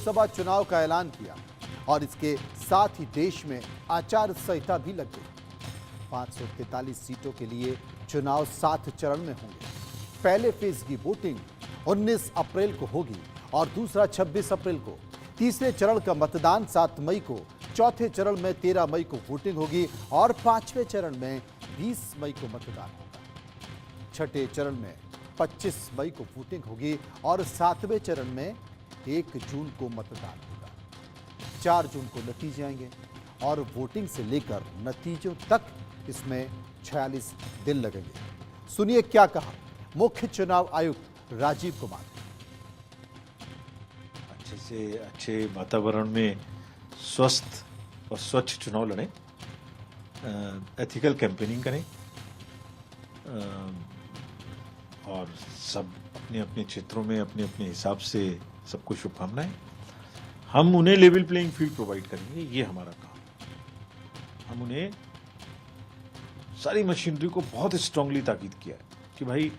लोकसभा चुनाव का ऐलान किया और इसके साथ ही देश में आचार संहिता भी लग गई। 543 सीटों के लिए चुनाव 7 चरण में होंगे। पहले फेज की वोटिंग 19 अप्रैल को होगी और दूसरा 26 अप्रैल को। तीसरे चरण का मतदान 7 मई को, चौथे चरण में 13 मई को वोटिंग होगी और पांचवें चरण में 20 मई को मतदान होगा। छठे चरण में 25 मई को वोटिंग होगी और 7वें चरण में 1 जून को मतदान होगा। 4 जून को नतीजे आएंगे और वोटिंग से लेकर नतीजों तक इसमें 46 दिन लगेंगे। सुनिए क्या कहा मुख्य चुनाव आयुक्त राजीव कुमार। अच्छे से अच्छे वातावरण में स्वस्थ और स्वच्छ चुनाव लड़ें, एथिकल कैंपेनिंग करें और सब अपने अपने क्षेत्रों में अपने अपने हिसाब से सबको शुभकामनाएं। हम उन्हें लेवल प्लेइंग फील्ड प्रोवाइड करेंगे, ये हमारा काम है। हम उन्हें सारी मशीनरी को बहुत स्ट्रांगली ताकीद किया है कि भाई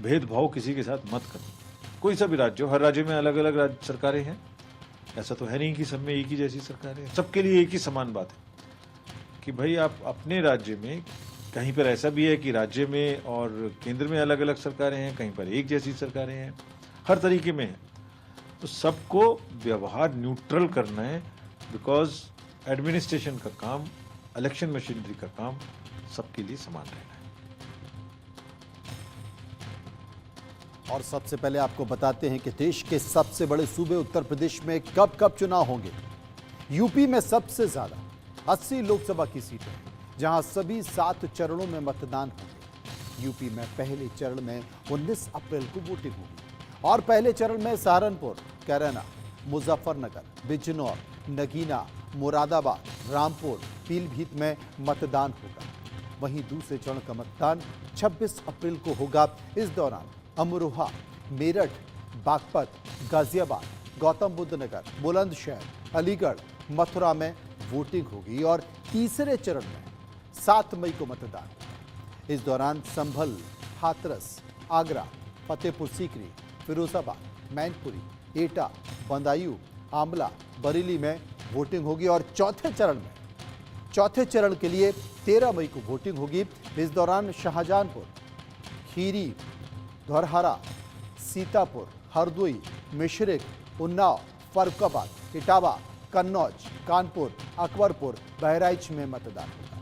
भेदभाव किसी के साथ मत करो। कोई सा भी राज्य हो, हर राज्य में अलग अलग राज्य सरकारें हैं, ऐसा तो है नहीं कि सब में एक ही जैसी सरकारें हैं। सबके लिए एक ही समान बात है कि भाई आप अपने राज्य में, कहीं पर ऐसा भी है कि राज्य में और केंद्र में अलग अलग सरकारें हैं, कहीं पर एक जैसी सरकारें हैं, हर तरीके में है। तो सबको व्यवहार न्यूट्रल करना है, बिकॉज एडमिनिस्ट्रेशन का काम, इलेक्शन मशीनरी का काम सबके लिए समान रहना है। और सबसे पहले आपको बताते हैं कि देश के सबसे बड़े सूबे उत्तर प्रदेश में कब कब चुनाव होंगे। यूपी में सबसे ज्यादा 80 लोकसभा की सीटें हैं, जहां सभी 7 चरणों में मतदान होंगे। यूपी में पहले चरण में 19 अप्रैल को वोटिंग होगी और पहले चरण में सहारनपुर, कैराना, मुजफ्फरनगर, बिजनौर, नगीना, मुरादाबाद, रामपुर, पीलीभीत में मतदान होगा। वहीं दूसरे चरण का मतदान 26 अप्रैल को होगा। इस दौरान अमरोहा, मेरठ, बागपत, गाजियाबाद, गौतम बुद्ध नगर, बुलंदशहर, अलीगढ़, मथुरा में वोटिंग होगी और तीसरे चरण में 7 मई को मतदान होगा। इस दौरान संभल, हाथरस, आगरा, फतेहपुर सीकरी, फिरोजाबाद, मैनपुरी, एटा, बदायूं, आंवला, बरेली में वोटिंग होगी और चौथे चरण के लिए 13 मई को वोटिंग होगी। इस दौरान शाहजहांपुर, खीरी, धौरहरा, सीतापुर, हरदोई, मिश्रिख, उन्नाव, फर्रुखाबाद, इटावा, कन्नौज, कानपुर, अकबरपुर, बहराइच में मतदान होगा।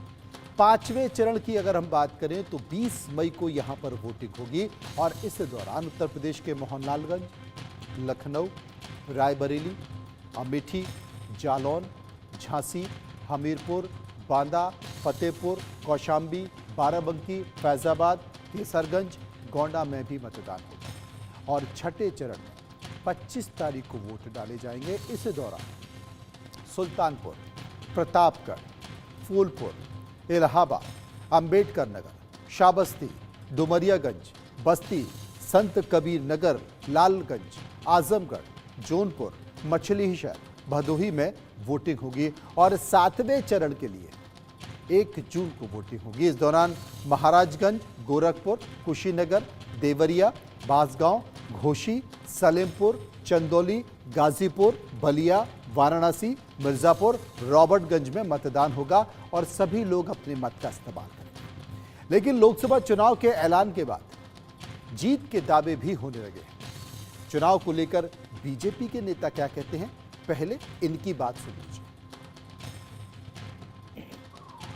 पांचवें चरण की अगर हम बात करें तो 20 मई को यहां पर वोटिंग होगी और इस दौरान उत्तर प्रदेश के मोहनलालगंज, लखनऊ, रायबरेली, अमेठी, जालौन, झांसी, हमीरपुर, बांदा, फतेहपुर, कौशाम्बी, बाराबंकी, फैजाबाद, केसरगंज, गोंडा में भी मतदान होगा और छठे चरण में 25 तारीख को वोट डाले जाएंगे। इस दौरान सुल्तानपुर, प्रतापगढ़, फूलपुर, इलाहाबाद, अंबेडकर नगर, श्रावस्ती, डुमरियागंज, बस्ती, संत कबीर नगर, लालगंज, आजमगढ़, जौनपुर, मछलीशहर, भदोही में वोटिंग होगी और 7वें चरण के लिए 1 जून को वोटिंग होगी। इस दौरान महाराजगंज, गोरखपुर, कुशीनगर, देवरिया, बांसगांव, घोसी, सलेमपुर, चंदौली, गाजीपुर, बलिया, वाराणसी, मिर्जापुर, रॉबर्टगंज में मतदान होगा और सभी लोग अपने मत का इस्तेमाल करेंगे। लेकिन लोकसभा चुनाव के ऐलान के बाद जीत के दावे भी होने लगे। चुनाव को लेकर बीजेपी के नेता क्या कहते हैं, पहले इनकी बात सुन लीजिए।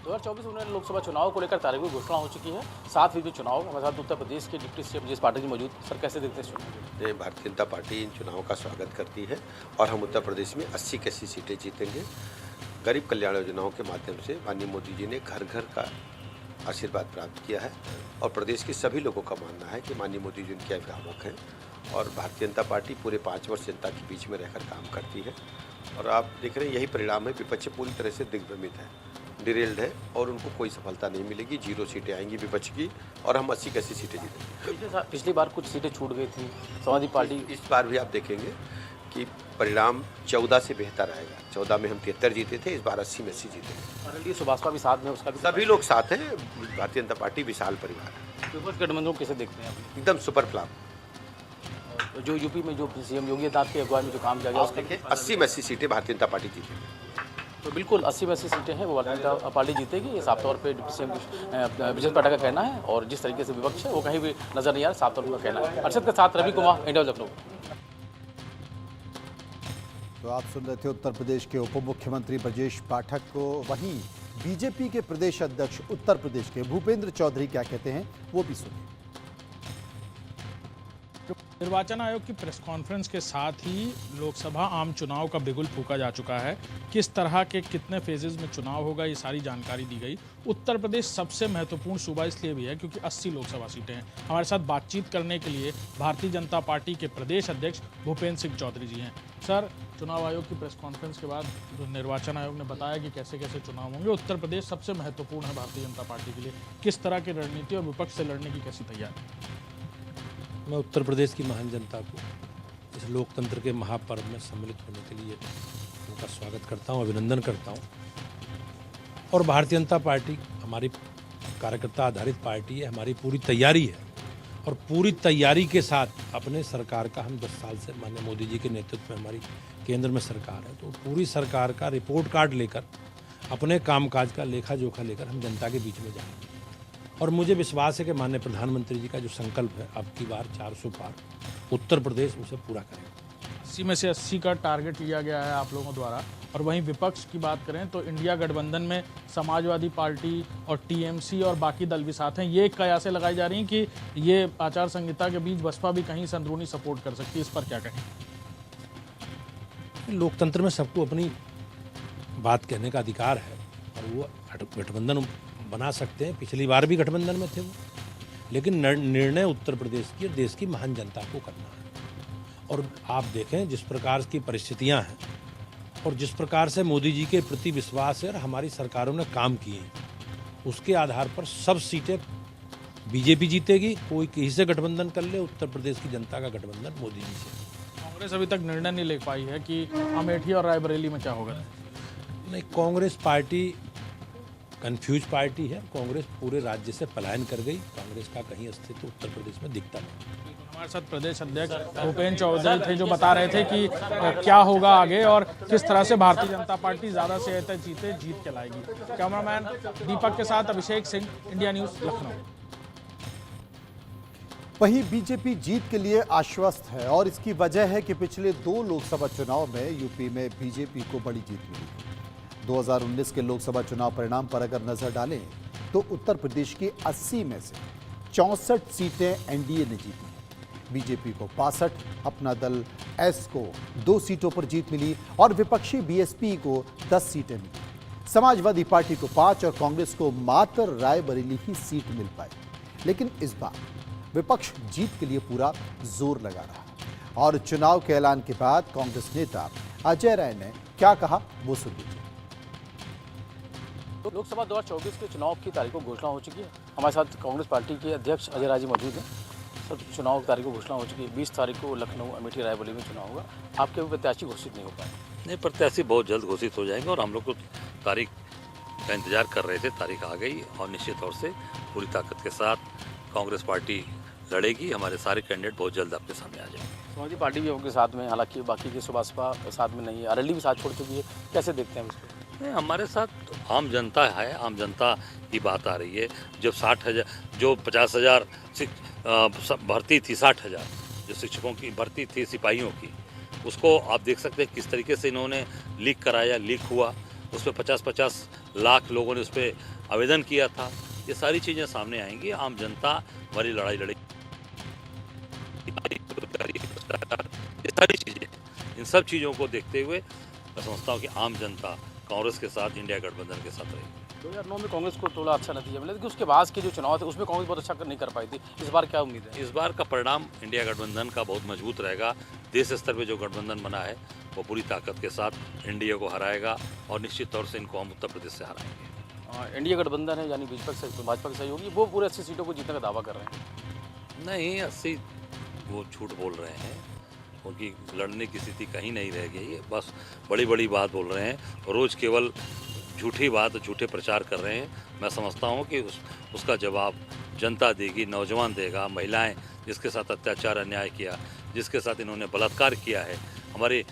2024 में लोकसभा चुनाव को लेकर तारीख की घोषणा हो चुकी है। 7 चुनाव हमारे साथ उत्तर प्रदेश के डिप्टी सीएम जिस पार्टी की मौजूद। सर कैसे देखते हैं? भारतीय जनता पार्टी इन चुनावों का स्वागत करती है और हम उत्तर प्रदेश में 80 की 80 सीटें जीतेंगे। गरीब कल्याण योजनाओं के माध्यम से माननीय मोदी जी ने घर घर का आशीर्वाद प्राप्त किया है और प्रदेश के सभी लोगों का मानना है कि माननीय मोदी जी उनके अभिभावक हैं और भारतीय जनता पार्टी पूरे 5 वर्ष जनता के बीच में रहकर काम करती है। और आप देख रहे हैं यही परिणाम है। विपक्ष पूरी तरह से दिग्भ्रमित है, डिरेल्ड है और उनको कोई सफलता नहीं मिलेगी। 0 सीटें आएंगी विपक्ष की और हम 80 की 80 सीटें जीतेंगे। पिछली बार कुछ सीटें छूट गई थी समाजवादी पार्टी, इस बार भी आप देखेंगे कि परिणाम 14 से बेहतर आएगा। 14 में हम 73 जीते थे, इस बार 80 में 80 जीते। सुभाषपा भी साथ में, उसका भी सभी लोग साथ हैं। भारतीय जनता पार्टी विशाल परिवार है। विपक्ष गठबंधन कैसे देखते हैं? एकदम सुपर प्लान। जो यूपी में जो सीएम योगी आदित्यनाथ की अगुवाई में जो काम किया गया आप देखिए 80 में 80 सीटें भारतीय जनता पार्टी जीतेगी। तो बिल्कुल 80 में 80 सीटें हैं वो भारतीय जनता पार्टी जीतेगी, ये साफ तौर पे डिप्टी सीएम विजय पाठक का कहना है। और जिस तरीके से विपक्ष है वो कहीं भी नजर नहीं आ रहा, साफ तौर पर उनका कहना है। अरशद के साथ रवि कुमार, इंडिया लखनऊ। तो आप सुन रहे थे उत्तर प्रदेश के उप मुख्यमंत्री ब्रजेश पाठक को। वहीं बीजेपी के प्रदेश अध्यक्ष उत्तर प्रदेश के भूपेंद्र चौधरी क्या कहते हैं वो भी सुनिए। निर्वाचन आयोग की प्रेस कॉन्फ्रेंस के साथ ही लोकसभा आम चुनाव का बिगुल फूंका जा चुका है। किस तरह के कितने फेजेस में चुनाव होगा ये सारी जानकारी दी गई। उत्तर प्रदेश सबसे महत्वपूर्ण सूबा इसलिए भी है क्योंकि 80 लोकसभा सीटें हैं। हमारे साथ बातचीत करने के लिए भारतीय जनता पार्टी के प्रदेश अध्यक्ष भूपेंद्र सिंह चौधरी जी हैं। सर, चुनाव आयोग की प्रेस कॉन्फ्रेंस के बाद जो निर्वाचन आयोग ने बताया कि कैसे कैसे चुनाव होंगे, उत्तर प्रदेश सबसे महत्वपूर्ण है भारतीय जनता पार्टी के लिए। किस तरह की रणनीति और विपक्ष से लड़ने की कैसी तैयारी? मैं उत्तर प्रदेश की महान जनता को इस लोकतंत्र के महापर्व में सम्मिलित होने के लिए उनका स्वागत करता हूं, अभिनंदन करता हूं। और भारतीय जनता पार्टी हमारी कार्यकर्ता आधारित पार्टी है, हमारी पूरी तैयारी है और पूरी तैयारी के साथ अपने सरकार का हम 10 साल से माननीय मोदी जी के नेतृत्व में हमारी केंद्र में सरकार है, तो पूरी सरकार का रिपोर्ट कार्ड लेकर अपने कामकाज का लेखा जोखा लेकर हम जनता के बीच में जाएंगे। और मुझे विश्वास है कि माननीय प्रधानमंत्री जी का जो संकल्प है अब की बार 400 पार, उत्तर प्रदेश उसे पूरा करेगा। 80 में से 80 का टारगेट लिया गया है आप लोगों द्वारा। और वहीं विपक्ष की बात करें तो इंडिया गठबंधन में समाजवादी पार्टी और टीएमसी और बाकी दल भी साथ हैं। ये कयासें लगाई जा रही हैं कि ये आचार संहिता के बीच बसपा भी कहीं से अंदरूनी सपोर्ट कर सकती है, इस पर क्या कहें? लोकतंत्र में सबको अपनी बात कहने का अधिकार है और वो गठबंधन बना सकते हैं। पिछली बार भी गठबंधन में थे वो, लेकिन निर्णय उत्तर प्रदेश की और देश की महान जनता को करना है। और आप देखें जिस प्रकार की परिस्थितियां हैं और जिस प्रकार से मोदी जी के प्रति विश्वास है और हमारी सरकारों ने काम किए, उसके आधार पर सब सीटें बीजेपी जीतेगी। कोई किसी से गठबंधन कर ले, उत्तर प्रदेश की जनता का गठबंधन मोदी जी से। कांग्रेस अभी तक निर्णय नहीं ले पाई है कि अमेठी और रायबरेली में क्या होगा। नहीं, कांग्रेस पार्टी कन्फ्यूज पार्टी है। कांग्रेस पूरे राज्य से पलायन कर गई। कांग्रेस का कहीं अस्तित्व उत्तर प्रदेश में दिखता नहीं। हमारे साथ प्रदेश अध्यक्ष भूपेंद्र चौधरी थे जो बता रहे थे कि क्या होगा आगे और किस तरह से भारतीय जनता पार्टी ज़्यादा से जीत के लाएगी। कैमरामैन दीपक के साथ अभिषेक सिंह, इंडिया न्यूज़, लखनऊ। वहीं बीजेपी जीत के लिए आश्वस्त है और इसकी वजह है कि पिछले 2 लोकसभा चुनाव में यूपी में बीजेपी को बड़ी जीत मिली। 2019 के लोकसभा चुनाव परिणाम पर अगर नजर डालें तो उत्तर प्रदेश की 80 में से 64 सीटें एनडीए ने जीती। बीजेपी को 62, अपना दल एस को 2 सीटों पर जीत मिली और विपक्षी बीएसपी को 10 सीटें मिली। समाजवादी पार्टी को 5 और कांग्रेस को मात्र रायबरेली ही सीट मिल पाई। लेकिन इस बार विपक्ष जीत के लिए पूरा जोर लगा रहा। और चुनाव के ऐलान के बाद कांग्रेस नेता अजय राय ने क्या कहा वो सुन लीजिए। तो लोकसभा 2024 के चुनाव की तारीख को घोषणा हो चुकी है। हमारे साथ कांग्रेस पार्टी के अध्यक्ष अजय राय जी मौजूद हैं। सर, चुनाव की तारीख को घोषणा हो चुकी है। 20 तारीख को लखनऊ, अमेठी, रायबरेली में चुनाव होगा। आपके भी प्रत्याशी घोषित नहीं हो पाए? नहीं, प्रत्याशी बहुत जल्द घोषित हो जाएंगे और हम लोग को तारीख का इंतजार कर रहे थे। तारीख आ गई और निश्चित तौर से पूरी ताकत के साथ कांग्रेस पार्टी लड़ेगी। हमारे सारे कैंडिडेट बहुत जल्द आपके सामने आ जाएंगे। समाजवादी पार्टी भी उनके साथ में, हालांकि बाकी की सुबह साथ में नहीं है। अरली भी साथ छोड़ चुकी है। कैसे देखते हैं इसको? नहीं, हमारे साथ आम जनता है। आम जनता की बात आ रही है। जब 60,000 जो 50,000 भर्ती थी, 60,000 जो शिक्षकों की भर्ती थी, सिपाहियों की, उसको आप देख सकते हैं किस तरीके से इन्होंने लीक कराया, लीक हुआ। उस पर 50-50 लाख लोगों ने उस पर आवेदन किया था। ये सारी चीज़ें सामने आएंगी। आम जनता हमारी लड़ाई लड़ेगी। ये सारी चीज़ें, इन सब चीज़ों को देखते हुए मैं समझता हूँ कि आम जनता कांग्रेस के साथ, इंडिया गठबंधन के साथ रहेगी। 2009 में कांग्रेस को थोड़ा अच्छा नतीजा मिला, लेकिन उसके बाद के जो चुनाव थे उसमें कांग्रेस बहुत अच्छा नहीं कर पाई थी। इस बार क्या उम्मीद है? इस बार का परिणाम इंडिया गठबंधन का बहुत मजबूत रहेगा। देश स्तर पे जो गठबंधन बना है वो पूरी ताकत के साथ इंडिया को हराएगा और निश्चित तौर से इनको हम उत्तर प्रदेश से हराएंगे। इंडिया गठबंधन है यानी भाजपा के सहयोगी, वो पूरे 80 सीटों को जीतने का दावा कर रहे हैं। नहीं, 80 वो झूठ बोल रहे हैं क्योंकि लड़ने की स्थिति कहीं नहीं रह गई है। बस बड़ी बड़ी बात बोल रहे हैं। रोज़ केवल झूठी बात, झूठे प्रचार कर रहे हैं। मैं समझता हूं कि उसका जवाब जनता देगी, नौजवान देगा, महिलाएं जिसके साथ अत्याचार अन्याय किया, जिसके साथ इन्होंने बलात्कार किया है, हमारे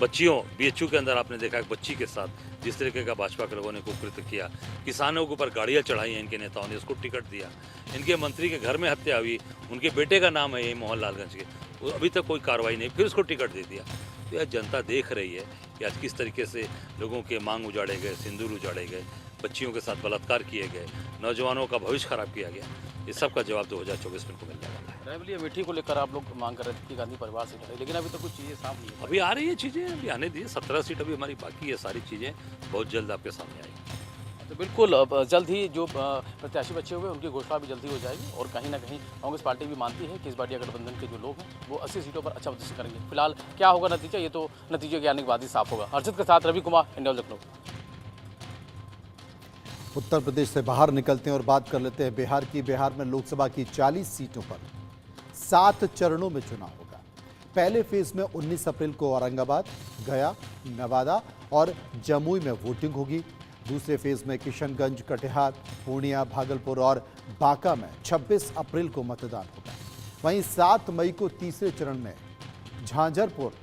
बच्चियों बीएचयू के अंदर आपने देखा बच्ची के साथ जिस तरीके का भाजपा के लोगों ने कुकृत्य किया, किसानों के ऊपर गाड़ियाँ चढ़ाई हैं इनके नेताओं ने, उसको टिकट दिया, इनके मंत्री के घर में हत्या हुई, उनके बेटे का नाम है यही मोहनलालगंज के, अभी तक कोई कार्रवाई नहीं, फिर उसको टिकट दे दिया। तो यह जनता देख रही है कि आज किस तरीके से लोगों के मांग उजाड़े गए, सिंदूर उजाड़े गए, बच्चियों के साथ बलात्कार किए गए, नौजवानों का भविष्य खराब किया गया। इस सब का जवाब 2024 में इनको मिलने वाला है। रायबरेली अमेठी को लेकर आप लोग मांग कर रहे थे कि गांधी परिवार से लड़े, लेकिन अभी तक कुछ चीज़ें साफ नहीं है। अभी आ रही है चीज़ें, अभी आने दिए, 17 सीट अभी हमारी बाकी है, सारी चीज़ें बहुत जल्द आपके सामने आएगी। तो बिल्कुल अब जल्द ही जो प्रत्याशी बचे हुए उनकी घोषणा भी जल्दी हो जाएगी और कहीं ना कहीं कांग्रेस पार्टी भी मानती है कि इस बार गठबंधन के जो लोग हैं वो 80 सीटों पर अच्छा प्रदर्शन करेंगे। फिलहाल क्या होगा नतीजा, ये तो नतीजे के आने के बाद ही साफ होगा। अर्जित के साथ रवि कुमार, इंडिया लखनऊ। उत्तर प्रदेश से बाहर निकलते हैं और बात कर लेते हैं बिहार की। बिहार में लोकसभा की 40 सीटों पर 7 चरणों में चुनाव होगा। पहले फेज में 19 अप्रैल को औरंगाबाद, गया, नवादा और जमुई में वोटिंग होगी। दूसरे फेज में किशनगंज, कटिहार, पूर्णिया, भागलपुर और बांका में 26 अप्रैल को मतदान होगा। वहीं 7 मई को तीसरे चरण में झांझरपुर,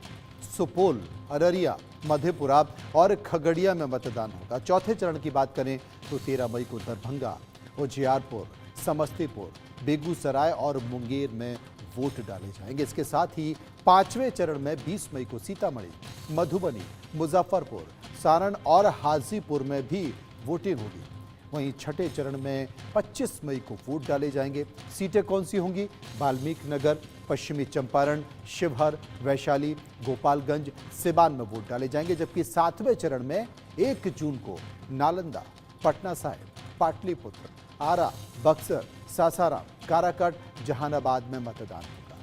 सुपौल, अररिया, मधेपुरा और खगड़िया में मतदान होगा। चौथे चरण की बात करें तो 13 मई को दरभंगा, उजियारपुर, समस्तीपुर, बेगूसराय और मुंगेर में वोट डाले जाएंगे। इसके साथ ही 5वें चरण में 20 मई को सीतामढ़ी, मधुबनी, मुजफ्फरपुर, सारण और हाजीपुर में भी वोटिंग होगी। वहीं छठे चरण में 25 मई को वोट डाले जाएंगे। सीटें कौन सी होंगी? वाल्मीकि नगर, पश्चिमी चंपारण, शिवहर, वैशाली, गोपालगंज, सिवान में वोट डाले जाएंगे। जबकि 7वें चरण में 1 जून को नालंदा, पटना साहिब, पाटलिपुत्र, आरा, बक्सर, सासाराम, काराकट, जहानाबाद में मतदान होगा।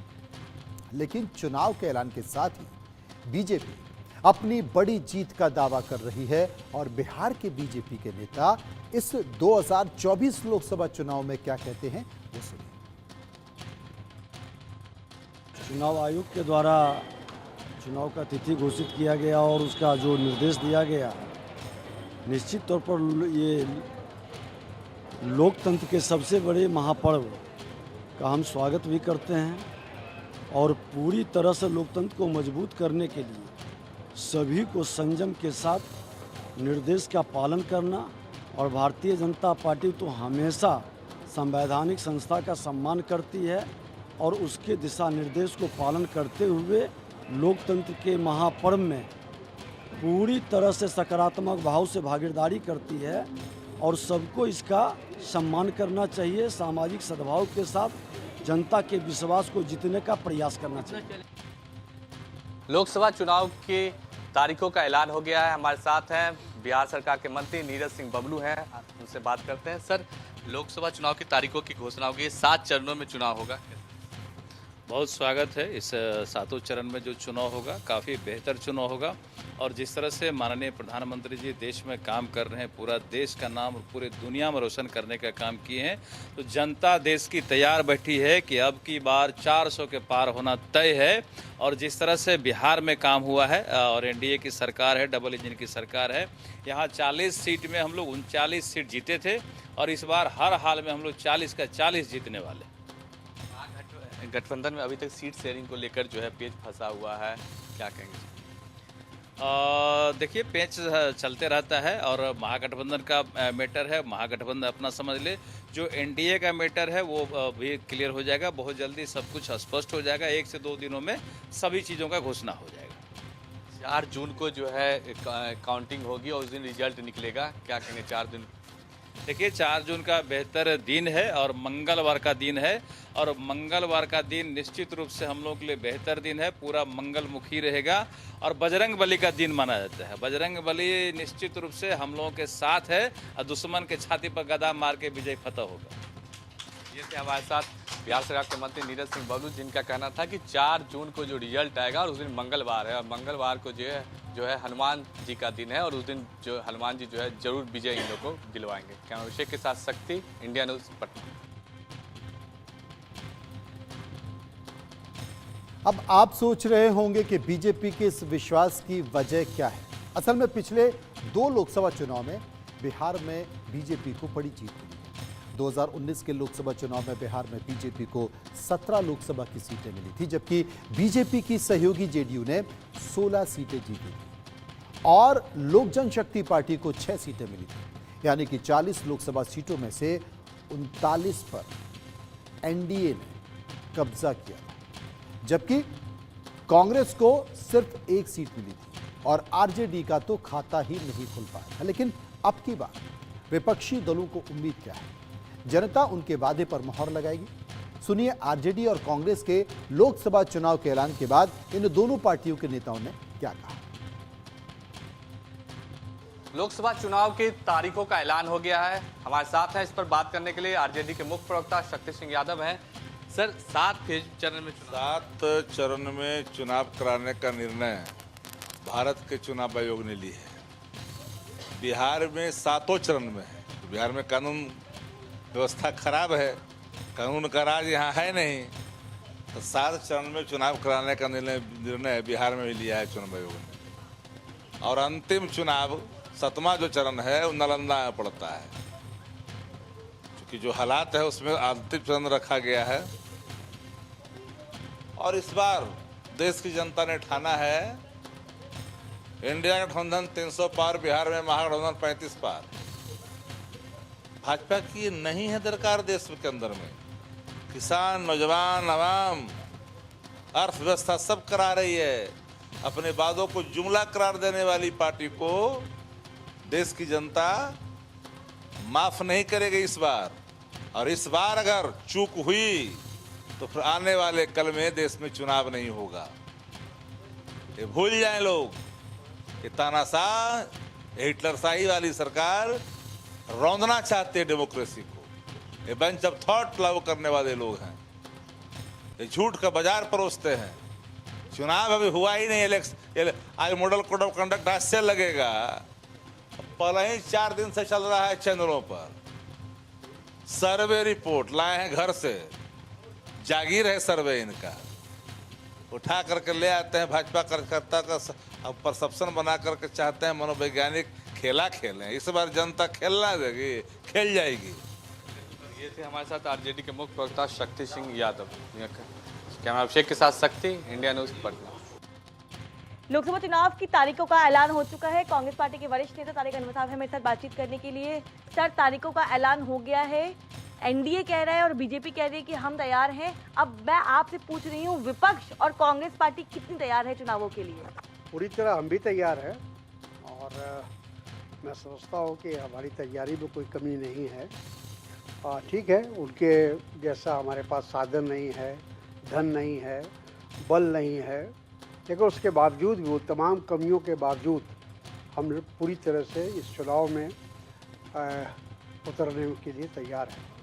लेकिन चुनाव के ऐलान के साथ ही बीजेपी अपनी बड़ी जीत का दावा कर रही है और बिहार के बीजेपी के नेता इस 2024 लोकसभा चुनाव में क्या कहते हैं वो सुनिए। चुनाव आयोग के द्वारा चुनाव का तिथि घोषित किया गया और उसका जो निर्देश दिया गया, निश्चित तौर पर ये लोकतंत्र के सबसे बड़े महापर्व का हम स्वागत भी करते हैं और पूरी तरह से लोकतंत्र को मजबूत करने के लिए सभी को संयम के साथ निर्देश का पालन करना, और भारतीय जनता पार्टी तो हमेशा संवैधानिक संस्था का सम्मान करती है और उसके दिशा निर्देश को पालन करते हुए लोकतंत्र के महापर्व में पूरी तरह से सकारात्मक भाव से भागीदारी करती है और सबको इसका सम्मान करना चाहिए। सामाजिक सद्भाव के साथ जनता के विश्वास को जीतने का प्रयास करना चाहिए। लोकसभा चुनाव की तारीखों का ऐलान हो गया है। हमारे साथ हैं बिहार सरकार के मंत्री नीरज सिंह बबलू हैं, उनसे बात करते हैं। सर, लोकसभा चुनाव की तारीखों की घोषणा होगी, 7 चरणों में चुनाव होगा। बहुत स्वागत है। इस 7वें चरण में जो चुनाव होगा काफ़ी बेहतर चुनाव होगा और जिस तरह से माननीय प्रधानमंत्री जी देश में काम कर रहे हैं, पूरा देश का नाम पूरे दुनिया में रोशन करने का काम किए हैं, तो जनता देश की तैयार बैठी है कि अब की बार 400 के पार होना तय है। और जिस तरह से बिहार में काम हुआ है और एनडीए की सरकार है, डबल इंजन की सरकार है, यहाँ 40 सीट में हम लोग 39 सीट जीते थे और इस बार हर हाल में हम लोग 40 का 40 जीतने वाले। गठबंधन में अभी तक सीट शेयरिंग को लेकर जो है पेच फंसा हुआ है, क्या कहेंगे? देखिए, पेच चलते रहता है और महागठबंधन का मैटर है, महागठबंधन अपना समझ ले। जो एनडीए का मैटर है वो भी क्लियर हो जाएगा बहुत जल्दी, सब कुछ स्पष्ट हो जाएगा। 1 से 2 दिनों में सभी चीज़ों का घोषणा हो जाएगा। 4 जून को जो है काउंटिंग होगी और उस दिन रिजल्ट निकलेगा, क्या कहेंगे? 4 दिन देखिए, 4 जून का बेहतर दिन है और मंगलवार का दिन है और मंगलवार का दिन निश्चित रूप से हम लोग के लिए बेहतर दिन है, पूरा मंगलमुखी रहेगा और बजरंग बली का दिन माना जाता है। बजरंग बली निश्चित रूप से हम लोगों के साथ है और दुश्मन के छाती पर गदा मार के विजय फतह होगा। ये थे हमारे साथ बिहार सरकार के मंत्री नीरज सिंह बबलू, जिनका कहना था कि 4 जून को जो रिजल्ट आएगा और उस दिन मंगलवार है और मंगलवार को जो है हनुमान जी का दिन है और उस दिन जो हनुमान जी जो है जरूर विजय इन लोगों को दिलवाएंगे। कैमरा अभिषेक के साथ शक्ति, इंडिया न्यूज़, पटना। अब आप सोच रहे होंगे कि बीजेपी के इस विश्वास की वजह क्या है। असल में पिछले 2 लोकसभा चुनाव में बिहार में बीजेपी को बड़ी जीत मिली है। 2019 के लोकसभा चुनाव में बिहार में बीजेपी को 17 लोकसभा की सीटें मिली थी, जबकि बीजेपी की सहयोगी जेडीयू ने 16 सीटें जीती थी और लोक जनशक्ति पार्टी को 6 सीटें मिली थी। यानी कि 40 लोकसभा सीटों में से 39 पर एनडीए ने कब्जा किया, जबकि कांग्रेस को सिर्फ 1 सीट मिली थी और आरजेडी का तो खाता ही नहीं खुल पाया था। लेकिन अब की बार विपक्षी दलों को उम्मीद क्या है? जनता उनके वादे पर मोहर लगाएगी? सुनिए आरजेडी और कांग्रेस के लोकसभा चुनाव के ऐलान के बाद इन दोनों पार्टियों के नेताओं ने क्या कहा। लोकसभा चुनाव की तारीखों का ऐलान हो गया है। हमारे साथ हैं इस पर बात करने के लिए आरजेडी के मुख्य प्रवक्ता शक्ति सिंह यादव हैं। सर, 7 चरण में चुनाव कराने का निर्णय भारत के चुनाव आयोग ने ली है। बिहार में 7 चरण में है। बिहार में कानून व्यवस्था खराब है, कानून का राज यहाँ है नहीं, तो 7 चरण में चुनाव कराने का निर्णय बिहार में भी लिया है चुनाव आयोग ने। और अंतिम चुनाव 7वां जो चरण है वो नालंदा में पड़ता है, क्योंकि जो हालात है उसमें अंतिम चरण रखा गया है। और इस बार देश की जनता ने ठाना है इंडिया गठबंधन 300 पार, बिहार में महागठबंधन 35 पार। भाजपा की नहीं है दरकार देश के अंदर में। किसान, नौजवान, आवाम, अर्थव्यवस्था सब करा रही है। अपने वादों को जुमला करार देने वाली पार्टी को देश की जनता माफ नहीं करेगी इस बार। और इस बार अगर चूक हुई तो फिर आने वाले कल में देश में चुनाव नहीं होगा। ये भूल जाएं लोग कि तानाशाह, हिटलरशाही वाली सरकार रौंदना चाहते हैं डेमोक्रेसी को। ये बेंच ऑफ थॉट लागू करने वाले लोग हैं। ये झूठ का बाजार परोसते हैं। चुनाव अभी हुआ ही नहीं। आज मॉडल कोड ऑफ कंडक्ट आज से लगेगा, पहले ही 4 दिन से चल रहा है चैनलों पर। सर्वे रिपोर्ट लाए हैं घर से, जागीर है सर्वे इनका। उठा करके ले आते हैं भाजपा कार्यकर्ता का परसेप्शन बना करके चाहते हैं मनोवैज्ञानिक खेला खेलें। इस बार जनता खेलना देगी, खेल जाएगी। ये थे हमारे साथ आरजेडी के मुख्य प्रवक्ता शक्ति सिंह यादव। कैमरा अभिषेक के साथ शक्ति, इंडिया न्यूज पटना। लोकसभा चुनाव की तारीखों का ऐलान हो चुका है। कांग्रेस पार्टी के वरिष्ठ नेता तारिक अनवर साहब हैं मेरे साथ बातचीत करने के लिए। सर, तारीखों का ऐलान हो गया है। एनडीए कह रहा है और बीजेपी कह रही है कि हम तैयार हैं। अब मैं आपसे पूछ रही हूँ, विपक्ष और कांग्रेस पार्टी कितनी तैयार है चुनावों के लिए? पूरी तरह हम भी तैयार हैं और मैं समझता हूँ कि हमारी तैयारी में कोई कमी नहीं है। ठीक है, उनके जैसा हमारे पास साधन नहीं है, धन नहीं है, बल नहीं है, लेकिन उसके बावजूद भी, वो तमाम कमियों के बावजूद हम पूरी तरह से इस चुनाव में उतरने के लिए तैयार हैं।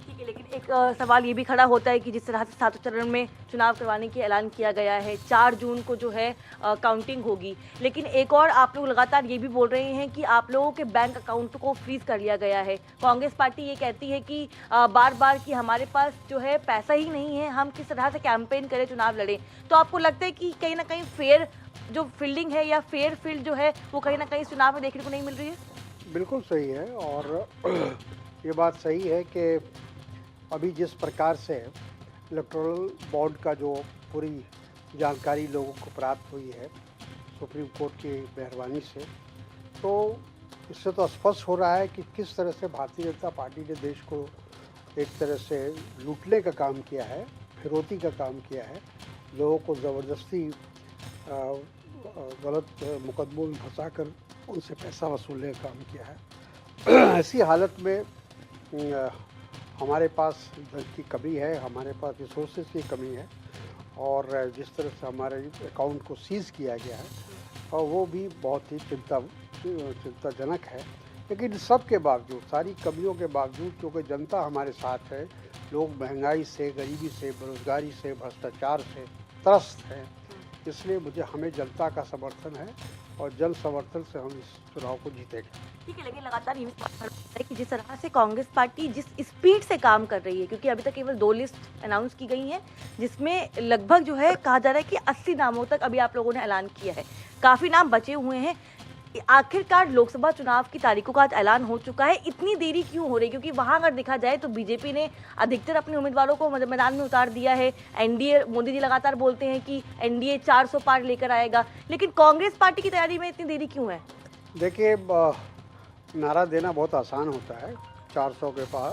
ठीक है, लेकिन एक सवाल ये भी खड़ा होता है कि जिस तरह से 7 चरण में चुनाव करवाने की ऐलान किया गया है, 4 जून को जो है काउंटिंग होगी, लेकिन एक और आप लोग लगातार ये भी बोल रहे हैं कि आप लोगों के बैंक अकाउंट को फ्रीज कर लिया गया है। कांग्रेस पार्टी ये कहती है कि बार बार कि हमारे पास जो है पैसा ही नहीं है, हम किस तरह से कैंपेन करें, चुनाव लड़ें। तो आपको लगता है कि कहीं ना कहीं फेयर जो फील्डिंग है या फेयर फील्ड जो है वो कहीं ना कहीं चुनाव में देखने को नहीं मिल रही है? बिल्कुल सही है, और ये बात सही है कि अभी जिस प्रकार से इलेक्टोरल बॉन्ड का जो पूरी जानकारी लोगों को प्राप्त हुई है सुप्रीम कोर्ट की मेहरबानी से, तो इससे तो स्पष्ट हो रहा है कि किस तरह से भारतीय जनता पार्टी ने देश को एक तरह से लूटने का काम किया है, फिरौती का काम किया है, लोगों को ज़बरदस्ती गलत मुकदमों में फंसाकर उनसे पैसा वसूलने का काम किया है। ऐसी हालत में हमारे पास धन की कमी है, हमारे पास रिसोर्सेज की कमी है, और जिस तरह से हमारे अकाउंट को सीज़ किया गया है और वो भी बहुत ही चिंताजनक है। लेकिन सब के बावजूद, सारी कमियों के बावजूद, क्योंकि जनता हमारे साथ है, लोग महंगाई से, गरीबी से, बेरोजगारी से, भ्रष्टाचार से त्रस्त हैं, इसलिए हमें जनता का समर्थन है और जन समर्थन से हम इस चुनाव को जीतेंगे। ठीक है, लेकिन लगातार ये है कि जिस तरह से कांग्रेस पार्टी जिस स्पीड से काम कर रही है, क्योंकि अभी तक केवल 2 लिस्ट अनाउंस की गई हैं, जिसमें लगभग जो है कहा जा रहा है कि 80 नामों तक अभी आप लोगों ने ऐलान किया है, काफ़ी नाम बचे हुए हैं। आखिरकार लोकसभा चुनाव की तारीखों का आज ऐलान हो चुका है, इतनी देरी क्यों हो रही है? क्योंकि वहां अगर देखा जाए तो बीजेपी ने अधिकतर अपने उम्मीदवारों को मैदान में उतार दिया है। एनडीए, मोदी जी लगातार बोलते हैं कि एनडीए 400 पार लेकर आएगा, लेकिन कांग्रेस पार्टी की तैयारी में इतनी देरी क्यों है? देखिए, नारा देना बहुत आसान होता है, 400 के पार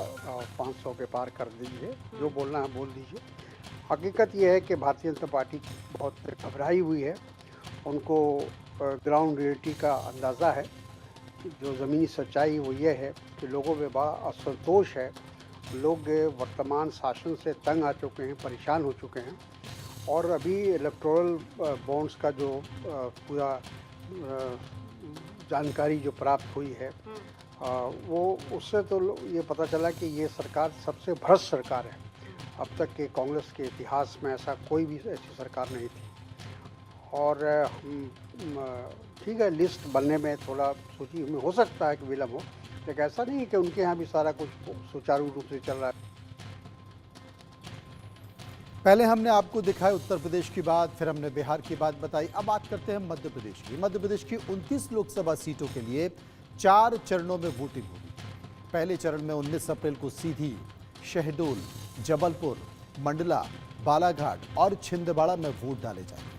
500 के पार कर दीजिए, जो बोलना है बोल दीजिए। हकीकत ये है कि भारतीय जनता पार्टी बहुत घबराई हुई है, उनको ग्राउंड रियलिटी का अंदाज़ा है। जो ज़मीनी सच्चाई वो ये है कि लोगों में बड़ा असंतोष है, लोग वर्तमान शासन से तंग आ चुके हैं, परेशान हो चुके हैं। और अभी इलेक्टोरल बॉन्ड्स का जो पूरा जानकारी जो प्राप्त हुई है, वो उससे तो ये पता चला कि ये सरकार सबसे भ्रष्ट सरकार है। अब तक के कांग्रेस के इतिहास में ऐसा कोई भी ऐसी सरकार नहीं थी। और ठीक है, लिस्ट बनने में थोड़ा सूची में हो सकता है कि विलम्ब हो, लेकिन ऐसा नहीं है कि उनके यहाँ भी सारा कुछ सुचारू रूप से चल रहा है। पहले हमने आपको दिखाया उत्तर प्रदेश की बात, फिर हमने बिहार की बात बताई। अब बात करते हैं मध्य प्रदेश की। मध्य प्रदेश की 29 लोकसभा सीटों के लिए 4 चरणों में वोटिंग होगी। पहले चरण में 19 अप्रैल को सीधी, शहडोल, जबलपुर, मंडला, बालाघाट और छिंदवाड़ा में वोट डाले जाएंगे।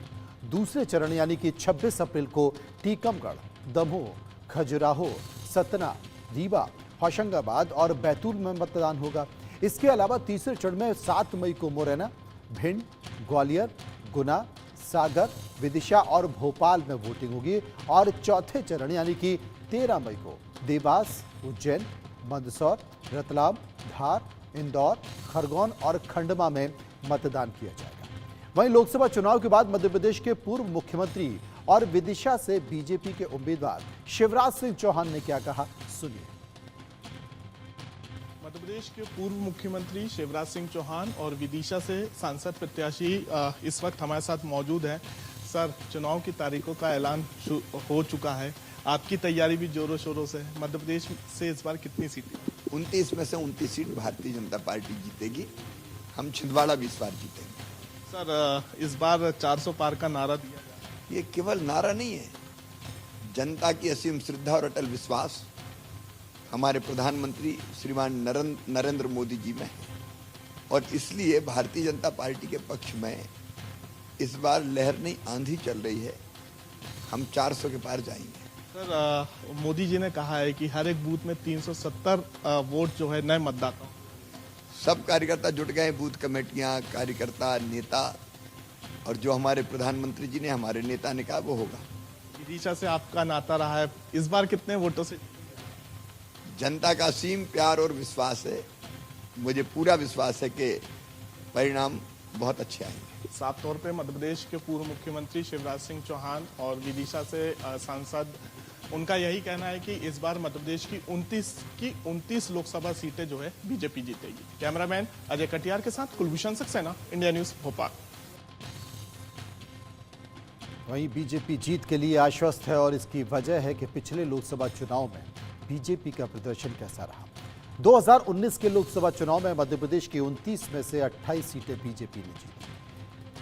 दूसरे चरण यानी कि 26 अप्रैल को टीकमगढ़, दमोह, खजुराहो, सतना, रीवा, होशंगाबाद और बैतूल में मतदान होगा। इसके अलावा तीसरे चरण में 7 मई को मुरैना, भिंड, ग्वालियर, गुना, सागर, विदिशा और भोपाल में वोटिंग होगी। और चौथे चरण यानी कि 13 मई को देवास, उज्जैन, मंदसौर, रतलाम, धार, इंदौर, खरगोन और खंडवा में मतदान किया जाएगा। वहीं लोकसभा चुनाव के बाद मध्य प्रदेश के पूर्व मुख्यमंत्री और विदिशा से बीजेपी के उम्मीदवार शिवराज सिंह चौहान ने क्या कहा, सुनिए। मध्य प्रदेश के पूर्व मुख्यमंत्री शिवराज सिंह चौहान और विदिशा से सांसद प्रत्याशी इस वक्त हमारे साथ मौजूद हैं। सर, चुनाव की तारीखों का ऐलान हो चुका है, आपकी तैयारी भी जोरों शोरों से है। मध्य प्रदेश से इस बार कितनी सीटें? 29 में से 29 सीट भारतीय जनता पार्टी जीतेगी। हम छिंदवाड़ा भी इस बार जीतेंगे। सर, इस बार 400 पार का नारा दिया जाए। ये केवल नारा नहीं है, जनता की असीम श्रद्धा और अटल विश्वास हमारे प्रधानमंत्री श्रीमान नरेंद्र मोदी जी में है। और इसलिए भारतीय जनता पार्टी के पक्ष में इस बार लहर नहीं, आंधी चल रही है। हम 400 के पार जाएंगे। सर, मोदी जी ने कहा है कि हर एक बूथ में 370 वोट जो है नए मतदाता। सब कार्यकर्ता जुट गए, बूथ कमेटियां, कार्यकर्ता, नेता, और जो हमारे प्रधानमंत्री जी ने, हमारे नेता ने कहा वो होगा। विदिशा से आपका नाता रहा है, इस बार कितने वोटों से? जनता का असीम प्यार और विश्वास है। मुझे पूरा विश्वास है कि परिणाम बहुत अच्छे आएंगे। साफ तौर पे मध्य प्रदेश के पूर्व मुख्यमंत्री शिवराज सिंह चौहान और विदिशा से सांसद, उनका यही कहना है कि इस बार मध्य प्रदेश की 29 लोकसभा सीटें जो है बीजेपी जीतेगी। कैमरामैन अजय कटियार के साथ कुलभूषण सक्सेना, इंडिया न्यूज, भोपाल। वहीं बीजेपी जीत के लिए आश्वस्त है और इसकी वजह है कि पिछले लोकसभा चुनाव में बीजेपी का प्रदर्शन कैसा रहा। 2019 के लोकसभा चुनाव में मध्य प्रदेश की 29 में से 28 सीटें बीजेपी ने जीती।